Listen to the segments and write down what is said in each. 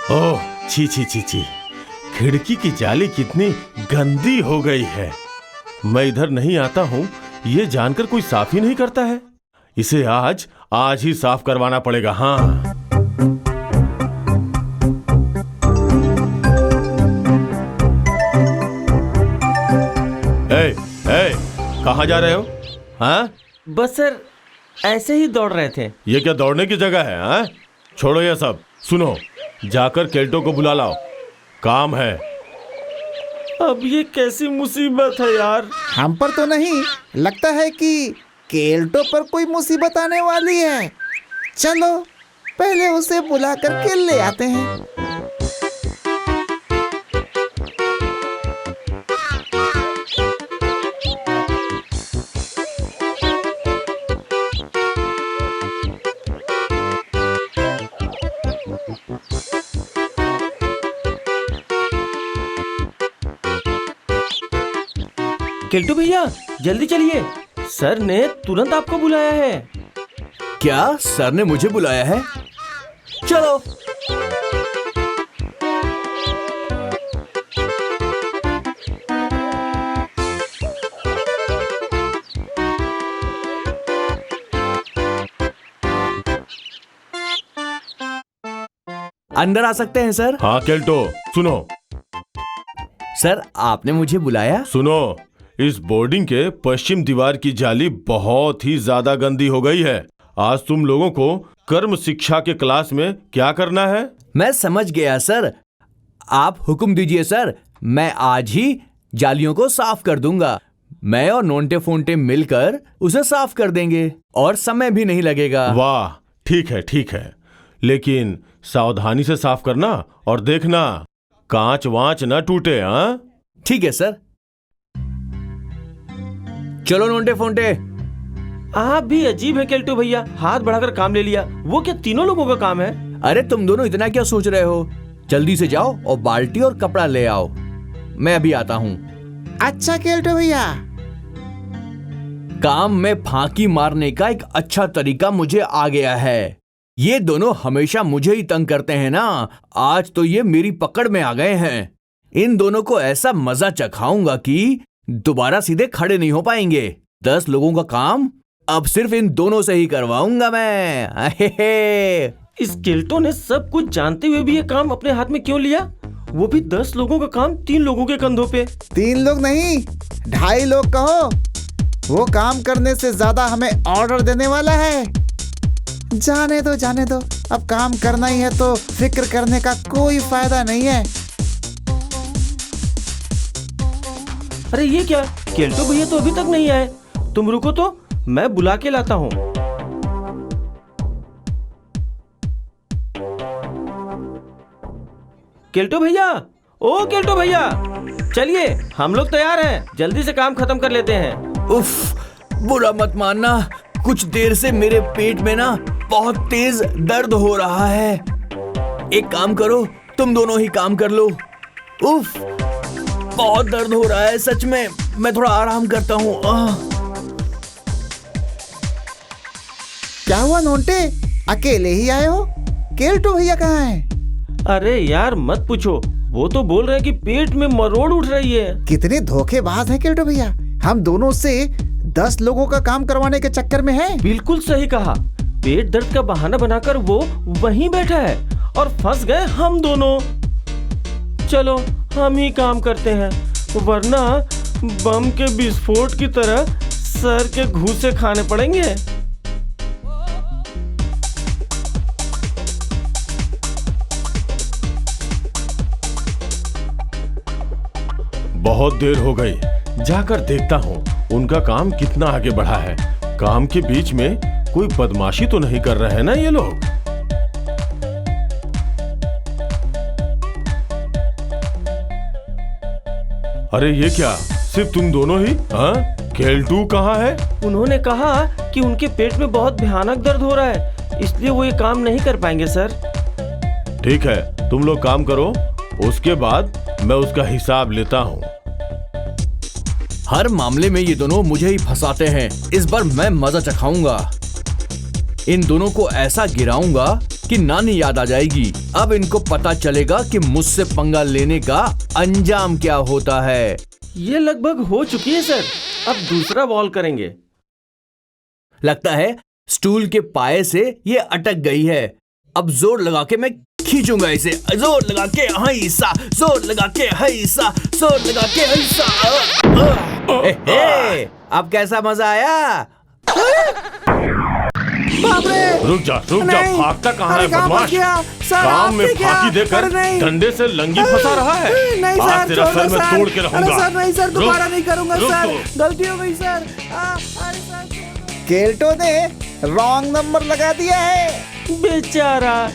ओह, छी छी छी छी, खिड़की की जाली कितनी गंदी हो गई है। मैं इधर नहीं आता हूँ ये जानकर कोई साफ ही नहीं करता है। इसे आज ही साफ करवाना पड़ेगा। हाँ, ए, कहाँ जा रहे हो? हाँ, बस सर ऐसे ही दौड़ रहे थे। ये क्या दौड़ने की जगह है? हाँ, छोड़ो ये सब। सुनो, जाकर केल्टो को बुला लाओ, काम है। अब ये कैसी मुसीबत है यार। हम पर तो नहीं, लगता है कि केल्टो पर कोई मुसीबत आने वाली है। चलो पहले उसे बुला कर ले आते हैं। केल्टो भैया जल्दी चलिए, सर ने तुरंत आपको बुलाया है। क्या सर ने मुझे बुलाया है? चलो। अंदर आ सकते हैं सर? हाँ केल्टो, सुनो। सर आपने मुझे बुलाया? सुनो, इस बोर्डिंग के पश्चिम दीवार की जाली बहुत ही ज्यादा गंदी हो गई है। आज तुम लोगों को कर्म शिक्षा के क्लास में क्या करना है? मैं समझ गया सर, आप हुक्म दीजिए सर। मैं आज ही जालियों को साफ कर दूंगा। मैं और नोंटे फोंटे मिलकर उसे साफ कर देंगे और समय भी नहीं लगेगा। वाह, ठीक है, लेकिन सावधानी से साफ करना और देखना कांच वांच न टूटे। हाँ, ठीक है सर। चलो नोंटे फोंटे। आप भी अजीब है केल्टो भैया, हाथ बढ़ाकर काम ले लिया। वो क्या तीनों लोगों का काम है? अरे तुम दोनों इतना क्या सोच रहे हो? जल्दी से जाओ और बाल्टी और कपड़ा ले आओ, मैं अभी आता हूँ। अच्छा केल्टो भैया। काम में फांकी मारने का एक अच्छा तरीका मुझे आ गया है। ये दोनों हमेशा मुझे ही तंग करते हैं ना, आज तो ये मेरी पकड़ में आ गए हैं। इन दोनों को ऐसा मजा चखाऊंगा कि दोबारा सीधे खड़े नहीं हो पाएंगे। 10 लोगों का काम अब सिर्फ इन दोनों से ही करवाऊंगा मैं। इस केल्टो ने सब कुछ जानते हुए भी ये काम अपने हाथ में क्यों लिया? वो भी 10 लोगों का काम 3 लोगों के कंधों पे। 3 लोग नहीं, 2.5 लोग कहो। वो काम करने से ज्यादा हमें ऑर्डर देने वाला है। जाने दो, अब काम करना ही है तो फिक्र करने का कोई फायदा नहीं है। अरे ये क्या, केल्टो भैया तो अभी तक नहीं आए। तुम रुको तो मैं बुला के लाता हूँ। केल्टो भैया, ओ केल्टो भैया, चलिए हम लोग तैयार हैं, जल्दी से काम खत्म कर लेते हैं। उफ, बुरा मत मानना, कुछ देर से मेरे पेट में ना बहुत तेज दर्द हो रहा है। एक काम करो, तुम दोनों ही काम कर लो। उफ, बहुत दर्द हो रहा है सच में, मैं थोड़ा आराम करता हूँ। क्या हुआ नोंटे, अकेले ही आए हो? केल्टो भैया कहाँ हैं? अरे यार मत पूछो, वो तो बोल रहे हैं कि पेट में मरोड़ उठ रही है। कितने धोखेबाज हैं केल्टो भैया, हम दोनों से 10 लोगों का काम करवाने के चक्कर में है। बिल्कुल सही कहा, पेट दर्द का बहाना बनाकर वो वहीं बैठा है और फंस गए हम दोनों। चलो हम ही काम करते हैं, वरना बम के विस्फोट की तरह सर के घूंसे खाने पड़ेंगे। बहुत देर हो गई, जाकर देखता हूँ उनका काम कितना आगे बढ़ा है। काम के बीच में कोई बदमाशी तो नहीं कर रहे हैं ना ये लोग? अरे ये क्या, सिर्फ तुम दोनों ही? हाँ, केल्टो कहाँ है? उन्होंने कहा कि उनके पेट में बहुत भयानक दर्द हो रहा है, इसलिए वो ये काम नहीं कर पाएंगे सर। ठीक है, तुम लोग काम करो, उसके बाद मैं उसका हिसाब लेता हूँ। हर मामले में ये दोनों मुझे ही फंसाते हैं, इस बार मैं मजा चखाऊंगा। इन दोनों को ऐसा गिराऊंगा कि नानी याद आ जाएगी। अब इनको पता चलेगा कि मुझसे पंगा लेने का अंजाम क्या होता है। ये लगभग हो चुकी है सर, अब दूसरा बॉल करेंगे। लगता है स्टूल के पाए से ये अटक गई है। अब जोर लगा के मैं खींचूंगा इसे, जोर लगा के हैसा, जोर लगा के हैसा, जोर लगा के हैसा। अब कैसा मजा आया? रुक जा भागता कहाँ है बदमाश? काम में फांकी देकर डंडे से लंगी फंसा रहा है। आज तेरा सर मैं तोड़ के रहूंगा। सर नहीं सर, दोबारा नहीं करूंगा सर, गलती हो गई सर। केल्टो ने रॉन्ग नंबर लगा दिया है। बेचारा।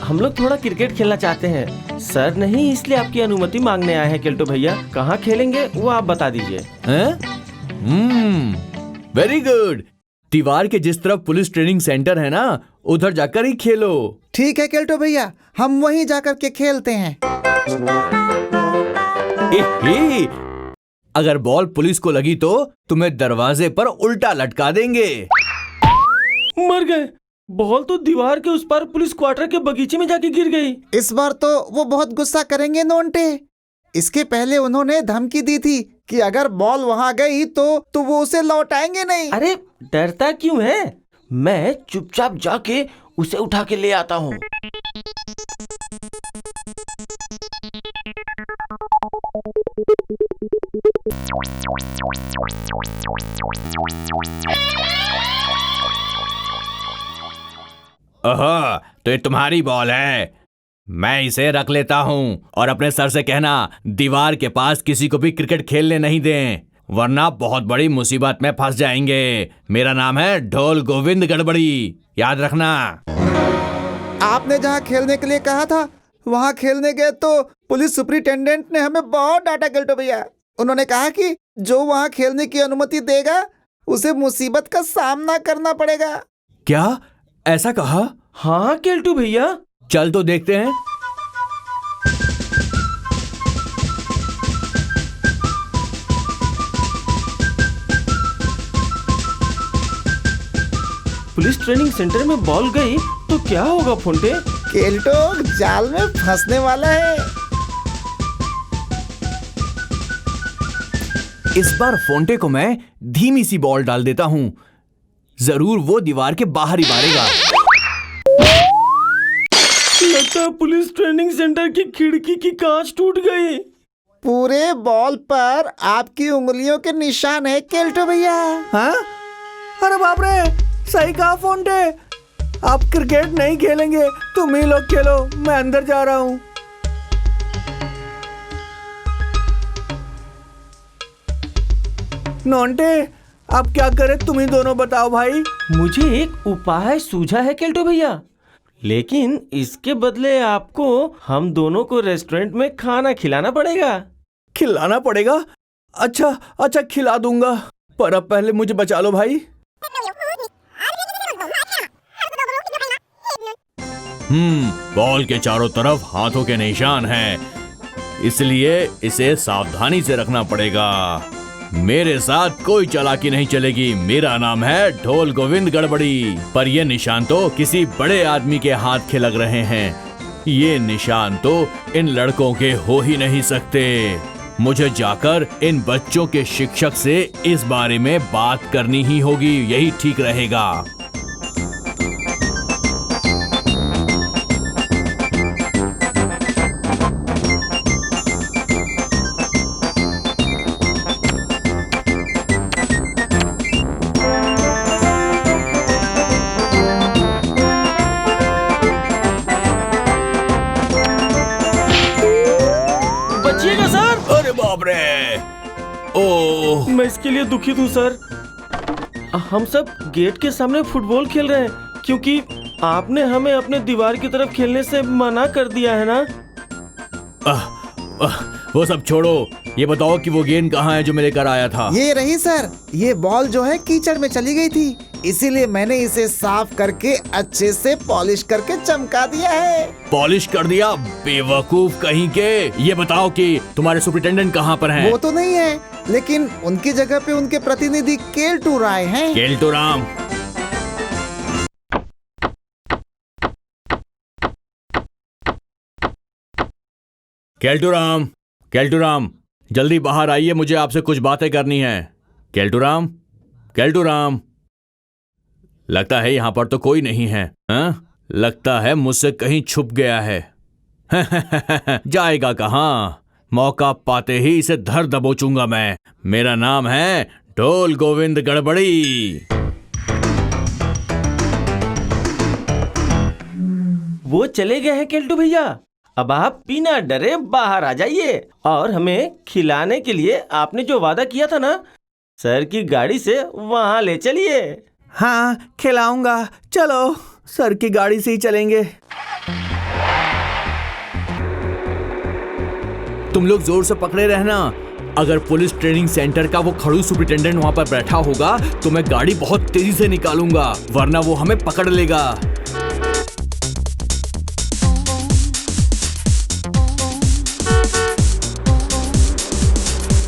हम लोग थोड़ा क्रिकेट खेलना चाहते हैं सर, नहीं इसलिए आपकी अनुमति मांगने आए हैं। केल्टो भैया कहाँ खेलेंगे वो आप बता दीजिए। Very good. दीवार के जिस तरफ पुलिस ट्रेनिंग सेंटर है ना, उधर जाकर ही खेलो। ठीक है केल्टो भैया, हम वहीं जाकर के खेलते हैं। अगर बॉल पुलिस को लगी तो तुम्हें दरवाजे पर उल्टा लटका देंगे। मर गए। बॉल तो दीवार के उस पार पुलिस क्वार्टर के बगीचे में जाके गिर गई। इस बार तो वो बहुत गुस्सा करेंगे नोंटे। इसके पहले उन्होंने धमकी दी थी कि अगर बॉल वहां गई तो वो उसे लौटाएंगे नहीं। अरे डरता क्यों है? मैं चुपचाप जाके उसे उठा के ले आता हूँ। ओहो, तो ये तुम्हारी बॉल है। मैं इसे रख लेता हूँ और अपने सर से कहना दीवार के पास किसी को भी क्रिकेट खेलने नहीं दें, वरना बहुत बड़ी मुसीबत में फंस जाएंगे। मेरा नाम है ढोल गोविंद गड़बड़ी, याद रखना। आपने जहाँ खेलने के लिए कहा था वहाँ खेलने गए तो पुलिस सुपरिटेंडेंट ने हमें बहुत डांटा केल्टो भैया। उन्होंने कहा कि जो वहाँ खेलने की अनुमति देगा उसे मुसीबत का सामना करना पड़ेगा। क्या ऐसा कहा? हाँ केल्टो भैया। चल तो देखते हैं। पुलिस ट्रेनिंग सेंटर में बॉल गई तो क्या होगा फोंटे? केल्टो जाल में फंसने वाला है। इस बार फोंटे को मैं धीमी सी बॉल डाल देता हूँ, जरूर वो दीवार के बाहर ही मारेगा। लगता है पुलिस ट्रेनिंग सेंटर की खिड़की की कांच टूट गई। पूरे बॉल पर आपकी उंगलियों के निशान है केल्टो भैया। हाँ? अरे बाप रे, सही कहा फोंटे। आप क्रिकेट नहीं खेलेंगे, तुम ही लोग खेलो, मैं अंदर जा रहा हूँ। नोंटे, अब क्या करें, तुम ही दोनों बताओ भाई। मुझे एक उपाय सूझा है केल्टो भैया, लेकिन इसके बदले आपको हम दोनों को रेस्टोरेंट में खाना खिलाना पड़ेगा। खिलाना पड़ेगा? अच्छा खिला दूंगा, पर अब पहले मुझे बचा लो भाई। बॉल के चारों तरफ हाथों के निशान हैं, इसलिए इसे सावधानी से रखना पड़ेगा। मेरे साथ कोई चालाकी नहीं चलेगी। मेरा नाम है ढोल गोविंद गड़बड़ी, पर ये निशान तो किसी बड़े आदमी के हाथ के लग रहे हैं। ये निशान तो इन लड़कों के हो ही नहीं सकते। मुझे जाकर इन बच्चों के शिक्षक से इस बारे में बात करनी ही होगी, यही ठीक रहेगा। ओह, मैं इसके लिए दुखित हूँ सर। हम सब गेट के सामने फुटबॉल खेल रहे हैं क्योंकि आपने हमें अपने दीवार की तरफ खेलने से मना कर दिया है ना। वो सब छोड़ो, ये बताओ कि वो गेंद कहाँ है जो मैं लेकर आया था। ये रही सर, ये बॉल जो है कीचड़ में चली गई थी, इसीलिए मैंने इसे साफ करके अच्छे से पॉलिश करके चमका दिया है। पॉलिश कर दिया? बेवकूफ कहीं के। ये बताओ कि तुम्हारे सुपरिटेंडेंट कहाँ पर हैं? वो तो नहीं है, लेकिन उनकी जगह पे उनके प्रतिनिधि केल्टू राय हैं। केल्टू राम। केल्टू राम, केल्टू राम, जल्दी बाहर आइए, मुझे आपसे कुछ बातें करनी है। केल्टू राम, केल्टू राम। लगता है यहां पर तो कोई नहीं है। हाँ? लगता है मुझसे कहीं छुप गया है। जाएगा कहाँ? मौका पाते ही इसे धर दबोचूंगा मैं। मेरा नाम है ढोल गोविंद गड़बड़ी। वो चले गए हैं केल्टू भैया। अब आप बिना डरे बाहर आ जाइए और हमें खिलाने के लिए आपने जो वादा किया था ना, सर की गाड़ी से वहां ले चलिए। हाँ, खिलाऊंगा। चलो, सर की गाड़ी से ही चलेंगे। तुम लोग जोर से पकड़े रहना। अगर पुलिस ट्रेनिंग सेंटर का वो खड़ूस सुपरिटेंडेंट वहां पर बैठा होगा तो मैं गाड़ी बहुत तेजी से निकालूंगा, वरना वो हमें पकड़ लेगा।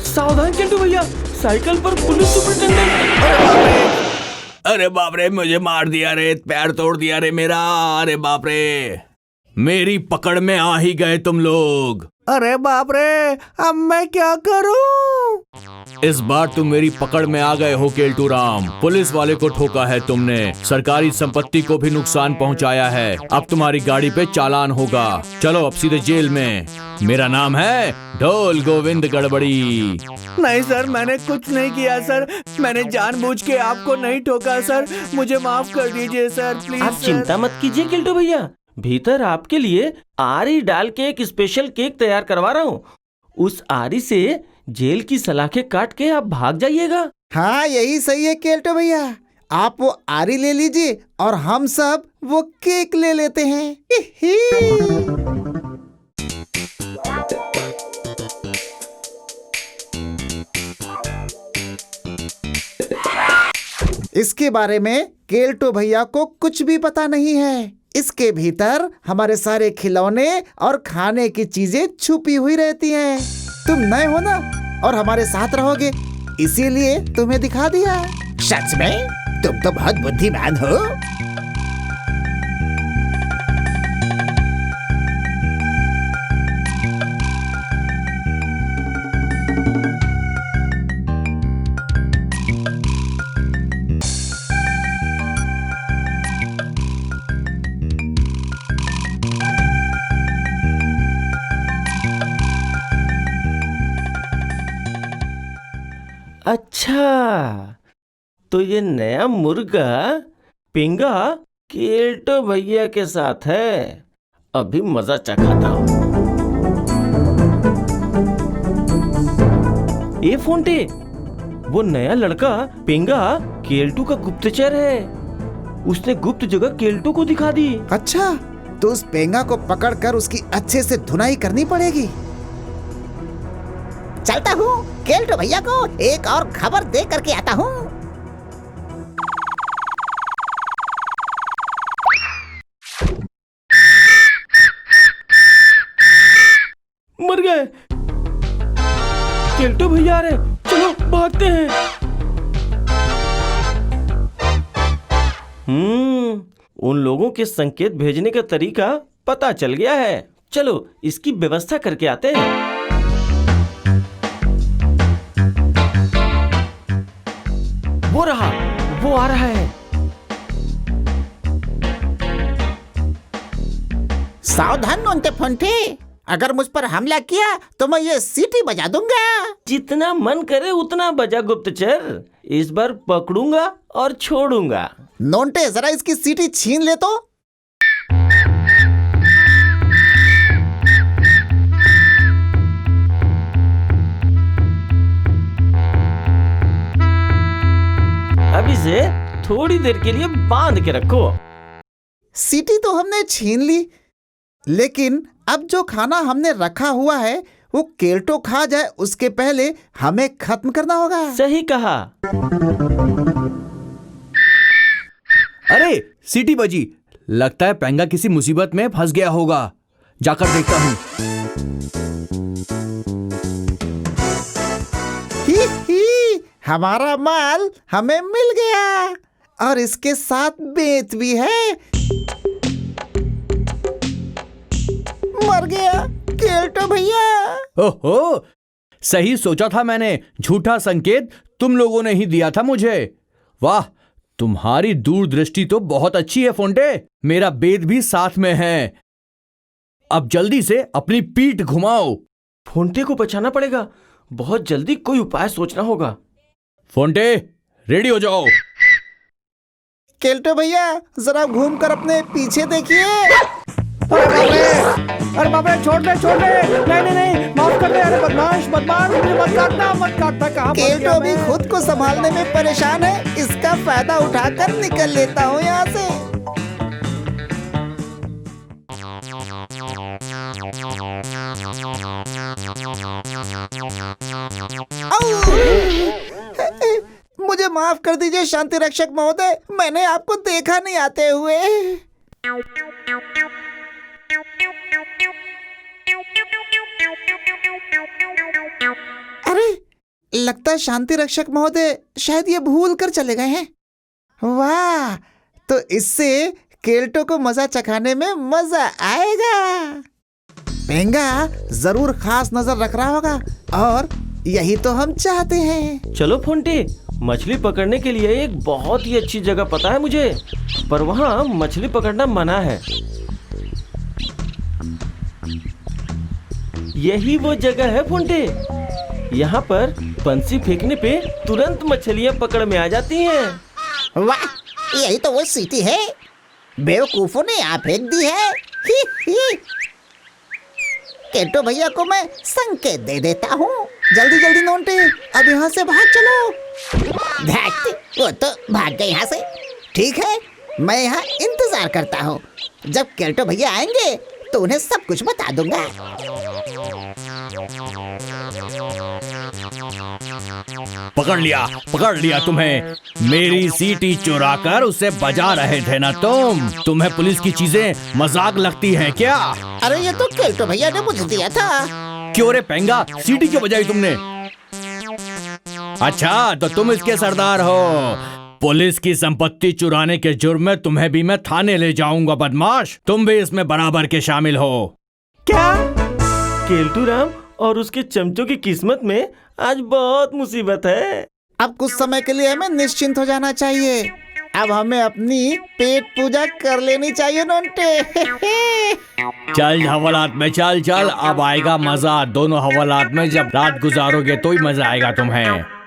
सावधान केल्टू भैया, साइकिल पर पुलिस सुपरिटेंडेंट। अरे बाप रे, मुझे मार दिया रे, पैर तोड़ दिया रे मेरा। अरे बाप रे, मेरी पकड़ में आ ही गए तुम लोग। अरे बाप रे, अब मैं क्या करूं? इस बार तुम मेरी पकड़ में आ गए हो केल्टू राम। पुलिस वाले को ठोका है तुमने, सरकारी संपत्ति को भी नुकसान पहुंचाया है। अब तुम्हारी गाड़ी पे चालान होगा। चलो अब सीधे जेल में। मेरा नाम है ढोल गोविंद गड़बड़ी। नहीं सर, मैंने कुछ नहीं किया सर। मैंने जानबूझ के आपको नहीं ठोका सर। मुझे माफ कर दीजिए सर, प्लीज। आप चिंता मत कीजिए केल्टू भैया, भीतर आपके लिए आरी डाल के एक स्पेशल केक तैयार करवा रहा हूँ। उस आरी से जेल की सलाखें काट के आप भाग जाइएगा। हाँ, यही सही है केल्टू भैया। आप वो आरी ले लीजिए और हम सब वो केक ले लेते हैं। इसके बारे में केल्टू भैया को कुछ भी पता नहीं है। इसके भीतर हमारे सारे खिलौने और खाने की चीजें छुपी हुई रहती हैं। तुम नए हो ना और हमारे साथ रहोगे, इसीलिए तुम्हें दिखा दिया। सच में तुम तो बहुत बुद्धिमान हो। अच्छा, तो ये नया मुर्गा पिंगा केल्टू भैया के साथ है। अभी मजा चखाता हूँ। ए फोंटे, वो नया लड़का पिंगा केल्टू का गुप्तचर है। उसने गुप्त जगह केल्टू को दिखा दी। अच्छा, तो उस पेंगा को पकड़कर उसकी अच्छे से धुनाई करनी पड़ेगी। चलता हूँ, केल्टू भैया को एक और खबर दे करके आता हूँ। मर गए। केल्टू भैया आ रहे, चलो भागते हैं। उन लोगों के संकेत भेजने का तरीका पता चल गया है। चलो इसकी व्यवस्था करके आते हैं। वो रहा, वो आ रहा है। सावधान नोंटे फोंटे, अगर मुझ पर हमला किया तो मैं ये सीटी बजा दूंगा। जितना मन करे उतना बजा गुप्तचर, इस बार पकड़ूंगा और छोड़ूंगा। नोंटे, जरा इसकी सीटी छीन ले तो। अब इसे थोड़ी देर के लिए बांध के रखो। सीटी तो हमने छीन ली, लेकिन अब जो खाना हमने रखा हुआ है वो केल्टू खा जाए उसके पहले हमें खत्म करना होगा। सही कहा। अरे सीटी बजी, लगता है पेंगा किसी मुसीबत में फंस गया होगा, जाकर देखता हूँ। ही, हमारा माल हमें मिल गया और इसके साथ बेच भी है। मर गया केल्टो भैया। ओहो, सही सोचा था मैंने, झूठा संकेत तुम लोगों ने ही दिया था मुझे। वाह, तुम्हारी दूरदृष्टि तो बहुत अच्छी है फोंटे। मेरा बेद भी साथ में है। अब जल्दी से अपनी पीठ घुमाओ। फोंटे को बचाना पड़ेगा, बहुत जल्दी कोई उपाय सोचना होगा। फोंटे, रेडी हो जाओ। केल्टो भैया, जरा घूमकर अपने पीछे देखिए। अरे बाप रे, छोड़ दे। नहीं, माफ कर दे। अरे बदमाश, मुझे मत काटना। कहाँ केल्टो भी खुद को संभालने में परेशान है, इसका फायदा उठाकर निकल लेता हूँ यहाँ से। मुझे माफ कर दीजिए शांति रक्षक महोदय, मैंने आपको देखा नहीं आते हुए। अरे, लगता है शांति रक्षक महोदय शायद ये भूल कर चले गए हैं। वाह, तो इससे केल्टो को मजा चखाने में मजा आएगा। पेंगा जरूर खास नजर रख रहा होगा और यही तो हम चाहते हैं। चलो फोंटे, मछली पकड़ने के लिए एक बहुत ही अच्छी जगह पता है मुझे, पर वहाँ मछली पकड़ना मना है। यही वो जगह है फोंटे, यहाँ पर बंसी फेंकने पे तुरंत मछलियाँ पकड़ में आ जाती हैं। वाह, यही तो वो सीटी है, बेवकूफों ने यहाँ फेंक दी है। ही। केल्टो भैया को मैं संकेत दे देता हूँ। जल्दी नोंटे, अब यहाँ से भाग चलो। वो तो भाग गए यहाँ से। ठीक है, मैं यहाँ इंतजार करता हूँ। जब केल्टो भैया आएंगे तो उन्हें सब कुछ बता दूंगा। पकड़ लिया तुम्हें। मेरी सीटी चुराकर उसे बजा रहे थे ना तुम। तुम्हें पुलिस की चीजें मजाक लगती हैं क्या? अरे ये तो केल्टो भैया ने मुझे दिया था। क्यों रे पेंगा, सीटी क्यों बजाई तुमने? अच्छा, तो तुम इसके सरदार हो। पुलिस की संपत्ति चुराने के जुर्म में तुम्हें भी मैं थाने ले जाऊंगा बदमाश। तुम भी इसमें बराबर के शामिल हो। क्या? केल्टू राम और उसके चमचों की किस्मत में आज बहुत मुसीबत है। अब कुछ समय के लिए हमें निश्चिंत हो जाना चाहिए। अब हमें अपनी पेट पूजा कर लेनी चाहिए नोंटे। चल हवालात में चल। अब आएगा मजा। दोनों हवालात में जब रात गुजारोगे तो ही मजा आएगा तुम्हें।